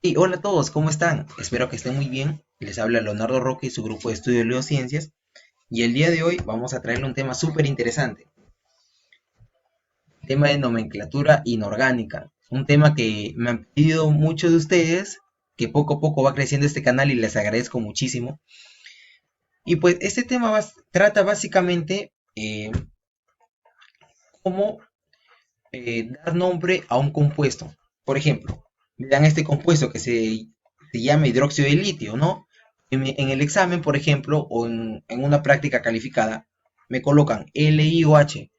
Y hola a todos, ¿cómo están? Espero que estén muy bien. Les habla Leonardo Roque y su grupo de estudio de Neurociencias. Y el día de hoy vamos a traerle un tema súper interesante. Tema de nomenclatura inorgánica. Un tema que me han pedido muchos de ustedes, que poco a poco va creciendo este canal y les agradezco muchísimo. Y pues este tema trata básicamente cómo dar nombre a un compuesto. Por ejemplo, me dan este compuesto que se llama hidróxido de litio, ¿no? En el examen, por ejemplo, o en una práctica calificada, me colocan LiOH.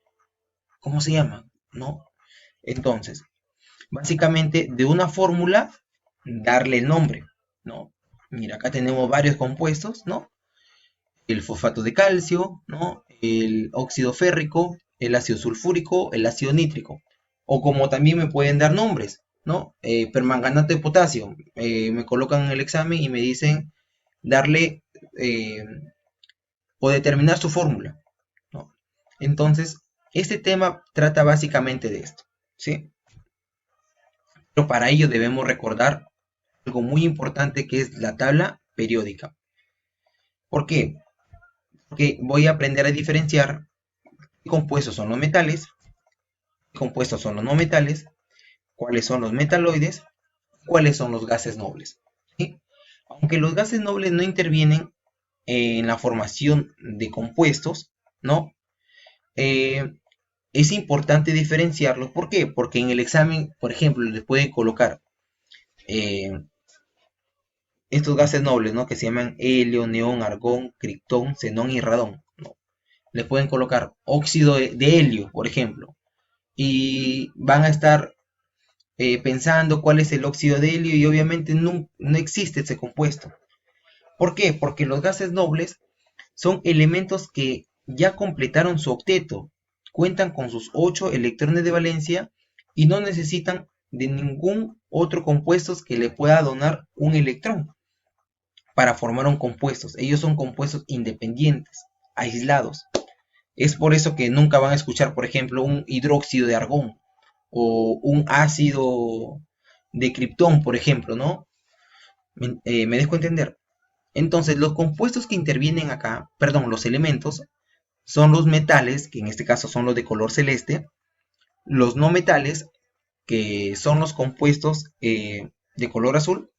¿Cómo se llama? ¿No? Entonces, básicamente, de una fórmula, darle el nombre, ¿no? Mira, acá tenemos varios compuestos, ¿no? El fosfato de calcio, ¿no? El óxido férrico, el ácido sulfúrico, el ácido nítrico. O como también me pueden dar nombres, ¿no? Permanganato de potasio. Me colocan en el examen y me dicen darle eh, o determinar su fórmula, ¿no? Entonces, este tema trata básicamente de esto, ¿sí? Pero para ello debemos recordar algo muy importante que es la tabla periódica. ¿Por qué? Porque voy a aprender a diferenciar qué compuestos son los metales, qué compuestos son los no metales, cuáles son los metaloides, cuáles son los gases nobles, ¿sí? Aunque los gases nobles no intervienen en la formación de compuestos, ¿no? Eh, es importante diferenciarlos. ¿Por qué? Porque en el examen, por ejemplo, les pueden colocar eh, estos gases nobles, ¿no? Que se llaman helio, neón, argón, criptón, xenón y radón, ¿no? Les pueden colocar óxido de helio, por ejemplo, y van a estar pensando cuál es el óxido de helio y obviamente no existe ese compuesto. ¿Por qué? Porque los gases nobles son elementos que ya completaron su octeto, cuentan con sus 8 electrones de valencia y no necesitan de ningún otro compuesto que le pueda donar un electrón para formar un compuesto. Ellos son compuestos independientes, aislados. Es por eso que nunca van a escuchar, por ejemplo, un hidróxido de argón o un ácido de criptón, por ejemplo, ¿no? Me dejo entender. Entonces, los compuestos que intervienen acá, perdón, los elementos, son los metales, que en este caso son los de color celeste, los no metales, que son los compuestos de color azul,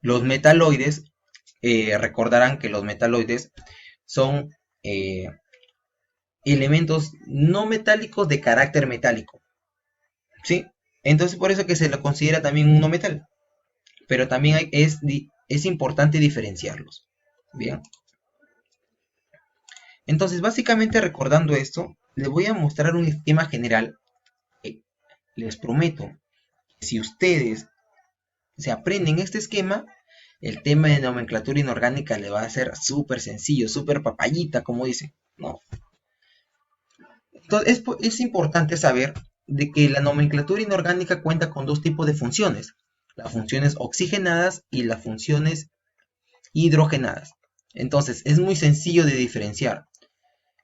los metaloides, recordarán que los metaloides son elementos no metálicos de carácter metálico, ¿sí? Entonces por eso que se lo considera también un no metal, pero también es importante diferenciarlos, ¿bien? Entonces básicamente recordando esto, les voy a mostrar un esquema general que les prometo que si ustedes se aprenden este esquema, el tema de nomenclatura inorgánica le va a ser súper sencillo, súper papayita, como dicen, ¿no? Entonces, es importante saber de que la nomenclatura inorgánica cuenta con dos tipos de funciones, las funciones oxigenadas y las funciones hidrogenadas. Entonces, es muy sencillo de diferenciar.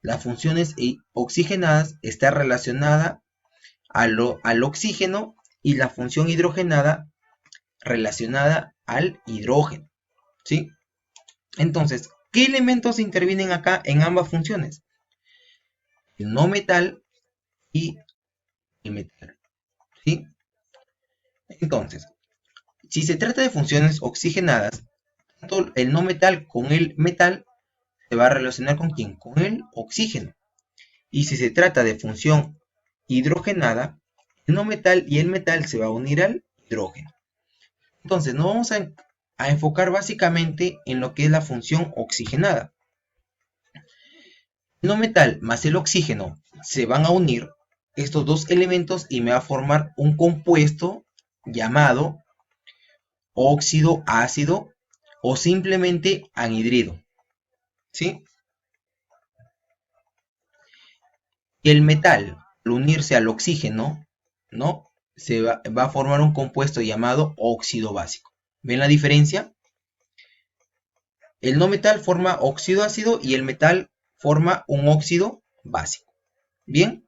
Las funciones oxigenadas está relacionada al oxígeno y la función hidrogenada relacionada al hidrógeno, ¿sí? Entonces, ¿qué elementos intervienen acá en ambas funciones? El no metal y el metal, ¿sí? Entonces, si se trata de funciones oxigenadas, tanto el no metal con el metal se va a relacionar con quién? Con el oxígeno. Y si se trata de función hidrogenada, el no metal y el metal se va a unir al hidrógeno. Entonces, nos vamos a enfocar básicamente en lo que es la función oxigenada. El no metal más el oxígeno se van a unir estos dos elementos y me va a formar un compuesto llamado óxido ácido o simplemente anhidrido, ¿sí? Y el metal, al unirse al oxígeno, ¿no? Va a formar un compuesto llamado óxido básico. ¿Ven la diferencia? El no metal forma óxido ácido y el metal forma un óxido básico. ¿Bien?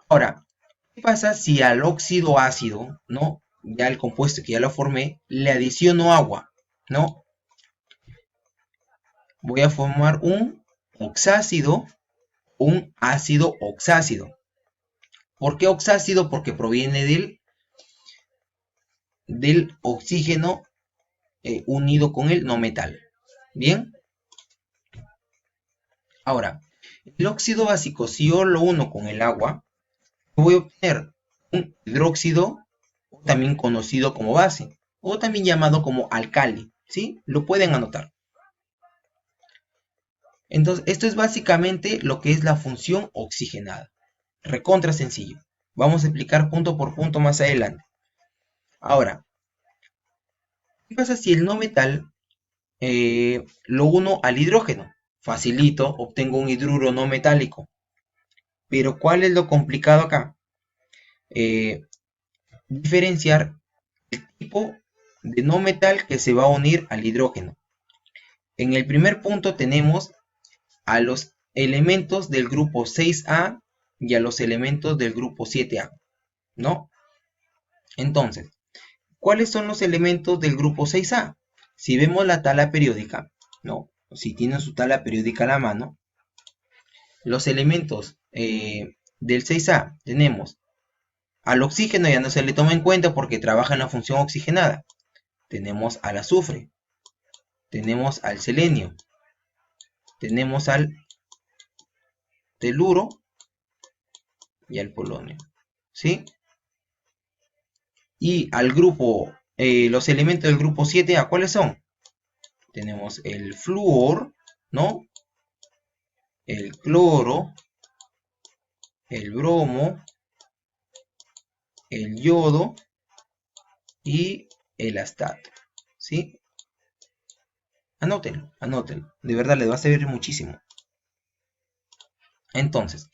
Ahora, ¿qué pasa si al óxido ácido, ¿no? ya el compuesto que ya lo formé, le adiciono agua, ¿no? Voy a formar un oxácido, un ácido oxácido. ¿Por qué oxácido? Porque proviene del oxígeno unido con el no metal. Bien, ahora, el óxido básico, si yo lo uno con el agua, voy a obtener un hidróxido, también conocido como base, o también llamado como alcali, ¿sí? Lo pueden anotar. Entonces, esto es básicamente lo que es la función oxigenada. Recontra sencillo. Vamos a explicar punto por punto más adelante. Ahora, ¿qué pasa si el no metal lo uno al hidrógeno? Facilito, obtengo un hidruro no metálico. Pero ¿cuál es lo complicado acá? Eh, Diferenciar el tipo de no metal que se va a unir al hidrógeno. En el primer punto tenemos a los elementos del grupo 6A y a los elementos del grupo 7A, ¿no? Entonces, ¿cuáles son los elementos del grupo 6A? Si vemos la tabla periódica, ¿no? Si tienen su tabla periódica a la mano, los elementos del 6A tenemos al oxígeno, ya no se le toma en cuenta porque trabaja en la función oxigenada. Tenemos al azufre, tenemos al selenio, tenemos al teluro y al polonio, ¿sí? Y al grupo, los elementos del grupo 7A, ¿cuáles son? Tenemos el flúor, ¿no? El cloro, el bromo, el yodo y el astato, ¿sí? Anótenlo, anótenlo. De verdad les va a servir muchísimo. Entonces,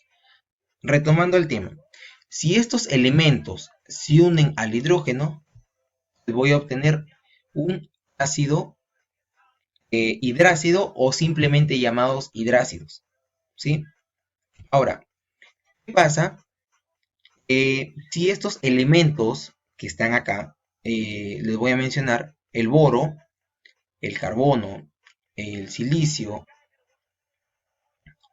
retomando el tema. Si estos elementos se unen al hidrógeno, voy a obtener un ácido hidrácido o simplemente llamados hidrácidos, ¿sí? Ahora, ¿qué pasa si estos elementos que están acá, les voy a mencionar el boro, el carbono, el silicio,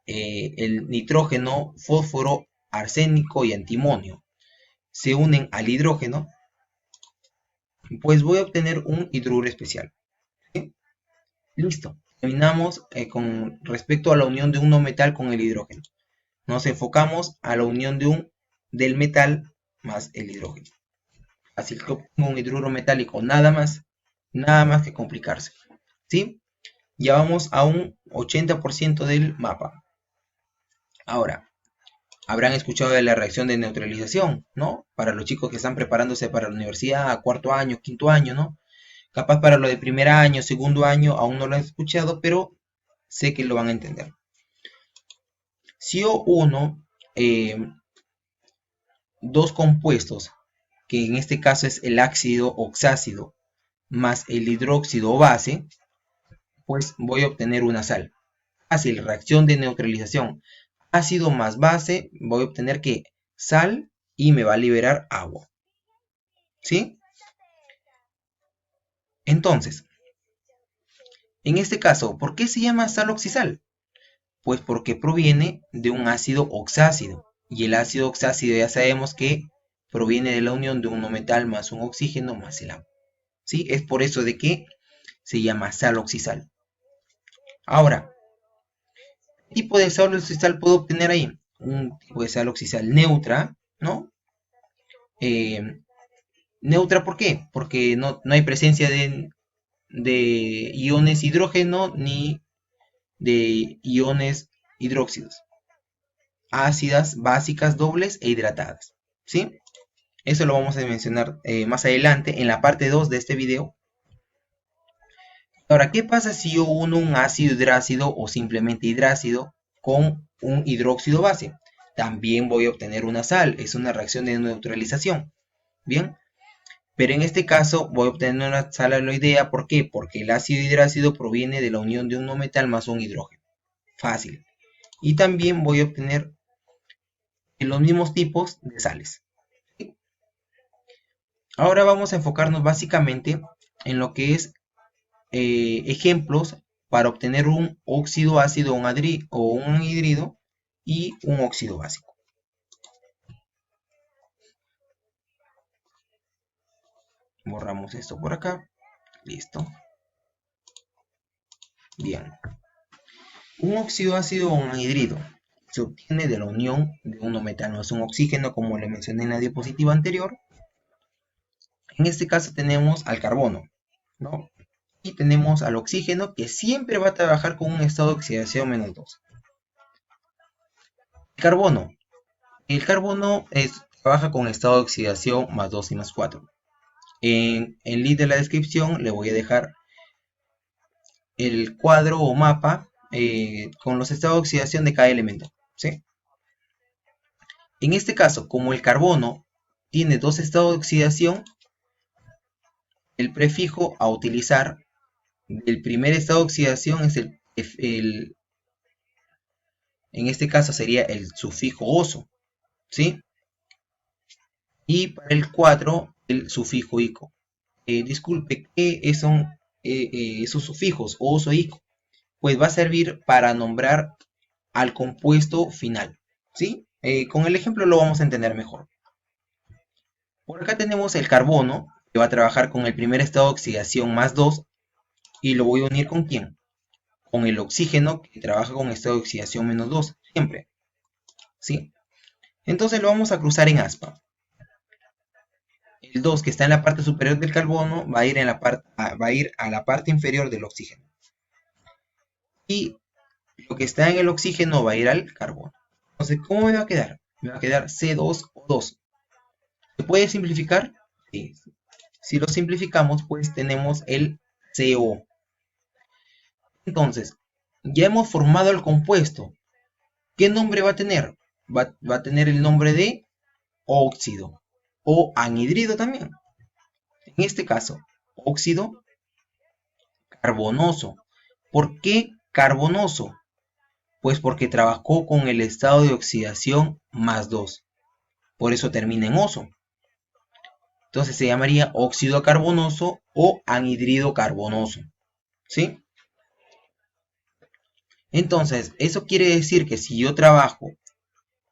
el nitrógeno, fósforo, arsénico y antimonio, se unen al hidrógeno, pues voy a obtener un hidruro especial, ¿sí? Listo. Terminamos con respecto a la unión de un no metal con el hidrógeno. Nos enfocamos a la unión del metal más el hidrógeno. Así que obtengo un hidruro metálico, nada más que complicarse, ¿sí? Ya vamos a un 80% del mapa. Ahora, habrán escuchado de la reacción de neutralización, ¿no? Para los chicos que están preparándose para la universidad, cuarto año, quinto año, ¿no? Capaz para lo de primer año, segundo año, aún no lo han escuchado, pero sé que lo van a entender. Si yo uno dos compuestos, que en este caso es el ácido oxácido más el hidróxido base, pues voy a obtener una sal. Fácil, reacción de neutralización. Ácido más base, voy a obtener que sal y me va a liberar agua. ¿Sí? Entonces, en este caso, ¿por qué se llama sal oxisal? Pues porque proviene de un ácido oxácido. Y el ácido oxácido ya sabemos que proviene de la unión de un no metal más un oxígeno más el agua. ¿Sí? Es por eso de que se llama sal oxisal. Ahora, ¿qué tipo de sal oxisal puedo obtener ahí? Un tipo de sal oxisal neutra, ¿no? Neutra, ¿por qué? Porque no hay presencia de iones hidrógeno ni de iones hidróxidos. Ácidas, básicas, dobles e hidratadas, ¿sí? Eso lo vamos a mencionar más adelante en la parte 2 de este video. Ahora, ¿qué pasa si yo uno un ácido hidrácido o simplemente hidrácido con un hidróxido base? También voy a obtener una sal, es una reacción de neutralización. Bien, pero en este caso voy a obtener una sal aloidea. ¿Por qué? Porque el ácido hidrácido proviene de la unión de un no metal más un hidrógeno. Fácil. Y también voy a obtener los mismos tipos de sales. Ahora vamos a enfocarnos básicamente en lo que es ejemplos para obtener un óxido ácido o un anhidrido y un óxido básico. Borramos esto por acá. Listo. Bien. Un óxido ácido o un anhidrido se obtiene de la unión de un metal más un oxígeno, como le mencioné en la diapositiva anterior. En este caso tenemos al carbono, ¿no? Y tenemos al oxígeno, que siempre va a trabajar con un estado de oxidación -2. Carbono. El carbono trabaja con estado de oxidación +2 y +4. En el link de la descripción le voy a dejar el cuadro o mapa con los estados de oxidación de cada elemento, ¿sí? En este caso, como el carbono tiene dos estados de oxidación, el prefijo a utilizar del primer estado de oxidación es en este caso sería el sufijo oso, ¿sí? Y para el 4, el sufijo ico. Disculpe, ¿qué son esos sufijos, oso e ico? Pues va a servir para nombrar al compuesto final, ¿sí? Con el ejemplo lo vamos a entender mejor. Por acá tenemos el carbono, que va a trabajar con el primer estado de oxidación +2, y lo voy a unir ¿con quién? Con el oxígeno, que trabaja con estado de oxidación -2, siempre, ¿sí? Entonces lo vamos a cruzar en aspa. El 2 que está en la parte superior del carbono va a ir, a la parte inferior del oxígeno. Y lo que está en el oxígeno va a ir al carbono. Entonces, ¿cómo me va a quedar? Me va a quedar C2O2. ¿Se puede simplificar? Sí. Si lo simplificamos, pues tenemos el CO. Entonces, ya hemos formado el compuesto. ¿Qué nombre va a tener? Va a tener el nombre de óxido o anhidrido también. En este caso, óxido carbonoso. ¿Por qué carbonoso? Pues porque trabajó con el estado de oxidación +2. Por eso termina en oso. Entonces se llamaría óxido carbonoso o anhidrido carbonoso, ¿sí? Entonces, eso quiere decir que si yo trabajo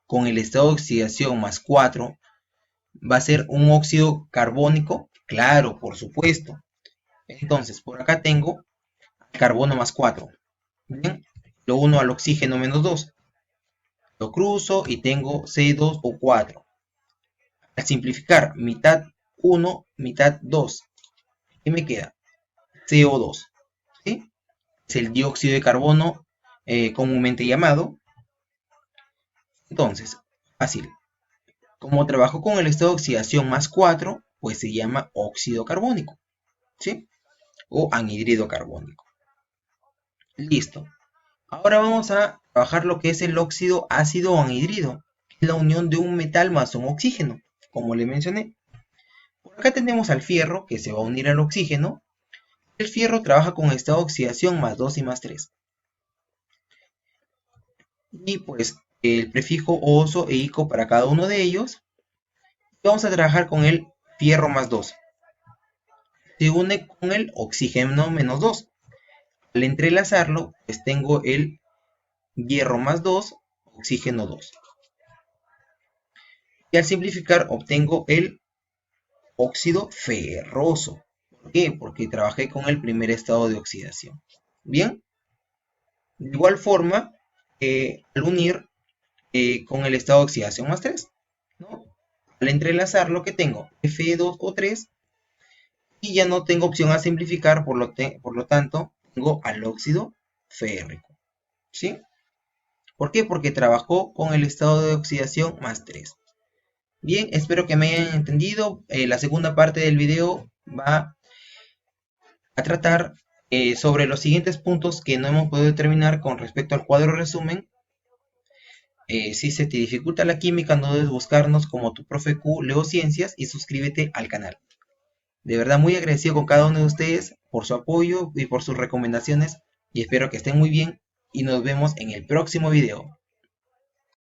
con el estado de oxidación +4, ¿va a ser un óxido carbónico? Claro, por supuesto. Entonces, por acá tengo carbono +4. Bien, lo uno al oxígeno -2. Lo cruzo y tengo C2O4. Al simplificar, mitad 1, mitad 2. ¿Qué me queda? CO2. ¿Sí? Es el dióxido de carbono comúnmente llamado. Entonces, fácil. Como trabajo con el estado de oxidación +4, pues se llama óxido carbónico, ¿sí? O anhidrido carbónico. Listo. Ahora vamos a trabajar lo que es el óxido ácido o anhidrido, que es la unión de un metal más un oxígeno, como le mencioné. Por acá tenemos al fierro, que se va a unir al oxígeno. El fierro trabaja con estado de oxidación +2 y +3. Y pues el prefijo oso e ico para cada uno de ellos. Vamos a trabajar con el fierro +2. Se une con el oxígeno -2. Al entrelazarlo, pues tengo el hierro +2, oxígeno 2. Y al simplificar obtengo el óxido ferroso. ¿Por qué? Porque trabajé con el primer estado de oxidación. Bien. De igual forma, al unir con el estado de oxidación +3, ¿no? Al entrelazar lo que tengo, Fe2O3, y ya no tengo opción a simplificar, por lo tanto, tengo al óxido férrico, ¿sí? ¿Por qué? Porque trabajó con el estado de oxidación +3. Bien, espero que me hayan entendido. La segunda parte del video va a tratar sobre los siguientes puntos que no hemos podido terminar con respecto al cuadro resumen. Si se te dificulta la química, no debes buscarnos como tu profe Q Leo Ciencias y suscríbete al canal. De verdad muy agradecido con cada uno de ustedes por su apoyo y por sus recomendaciones y espero que estén muy bien y nos vemos en el próximo video.